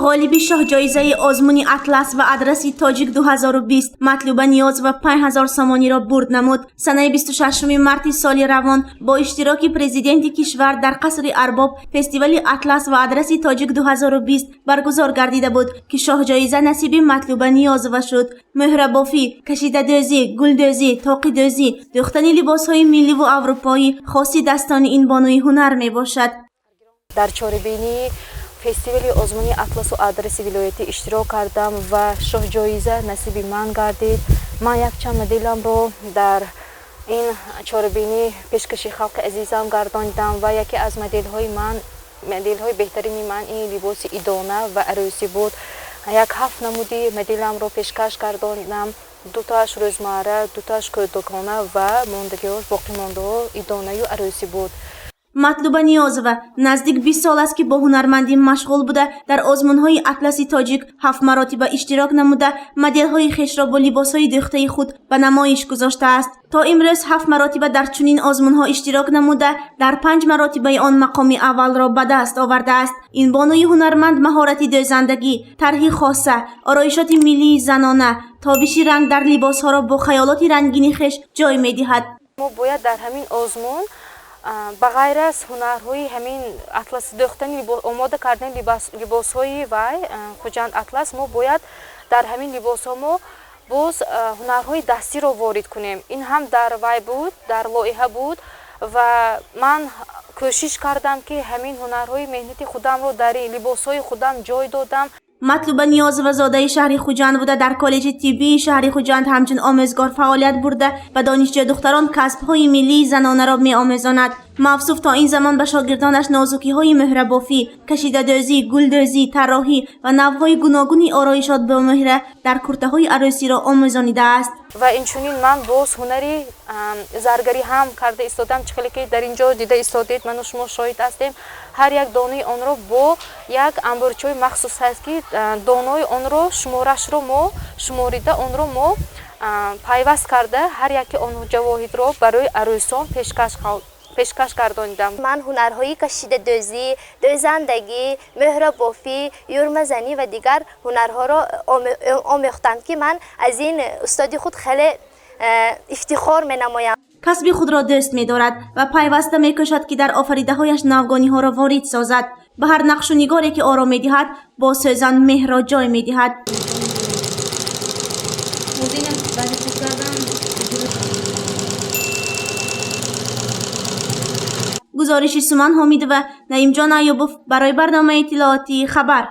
غالبی شاه جایزه آزمون اطلس و ادرس تاجیک 2020 مطلوبه نیاز و 5000 سامانی را برد نمود. سنه 26 مارس سال روان با اشتراک پرزیدنت کشور در قصر ارباب فستیوال اطلس و ادرس تاجیک 2020 برگزار گردیده بود که شاه جایزه نصیب مطلوبه نیاز و شد. مهره بافی، کشیده دوزی، گل دوزی، تاقی دوزی، دوختن لباس های ملی و اروپایی خاصی دستان این بانوی هنر می باشد. در چاره‌بینی فستیوال آزمونی اطلس و ادرس ولایتی اشتراک کردم و شاه جایزه نصیب من گردید. من یک چند مدلم رو در این چاره‌بینی پیشکش خلق عزیزم گرداندم و یکی از مدل‌های بهترین من این لباس ایدانه و عروسی بود. یک 7 نمودی مدلم رو پیشکش گرداندم. دوتاش روزمره، دوتاش کودکانه و موندگی‌هاش باقی مانده ها ایدانه و عروسی بود. مطلوبه نیازوه نزدیک 20 سال است که با هنرمندی مشغول بوده. در آزمون‌های اطلسی تاجیک 7 مراتبه اشتراک نموده. مدل‌های خویش را با لباس‌های دوخته خود به نمایش گذاشته است. تا امروز 7 مراتبه در چنین آزمون‌ها اشتراک نموده. در 5 مراتبه آن مقام اول را به دست آورده است. این بانوی هنرمند مهارت دوزندگی، طرح خاصه، آرایشات ملی زنانه، تابش رنگ در لباس‌ها را با خیالات رنگین خویش جای می‌دهد. ما باید در همین آزمون بغیر از هنرهای همین اطلس دوختن آماده کردن لباسهای وی خوجند اطلس، ما باید در همین لباس ها ما باز هنرهای دستی را وارد کنیم. این هم در وی بود، در لایحه بود و من کوشش کردم که همین هنرهای مهنتی خودم رو در لباسهای خودم جای دادم. مطلوبه نیاز و زاده شهر خوجند بوده. در کالج طبی شهر خوجند همچون آموزگار فعالیت برده و دانشجو دختران کسب‌های ملی زنانه را می‌آموزاند. موصوف تا این زمان به شاگردانش نازکی‌های مهره بافی، کشیده دوزی، گل دوزی، طراحی و نوع‌های گوناگونی آرایشات با مهره در کرته‌های عروسی را آموزانیده است. و اینچنین من باز هنری زرگری هم کرده ایستادم. چخیلی که در اینجا دیده ایستادید، من و شما شاهد هستیم. هر یک دانه آن را با یک انبارچه مخصوص هست که دانه آن را شمارش رو ما شماریده آن را ما پیوست کرده هر یک آن جواهر را برای عروسان پیشکش گرداندم. من هنرهای کشیده دوزی، دوزندگی، مهره بافی، یورمه زنی و دیگر هنرها را آموختم که من از این استادی خود خیلی افتخار می نمایم. کسب خود را دوست می دارد و پیوسته می کشد که در آفریده هایش نوگانی ها را وارد سازد. به هر نقش و نگاری که آرا می دهد با سوزن مهر را جای می دهد. گزارش سومن حامید و نعیم جان ایوبوف برای برنامه اطلاعاتی خبر.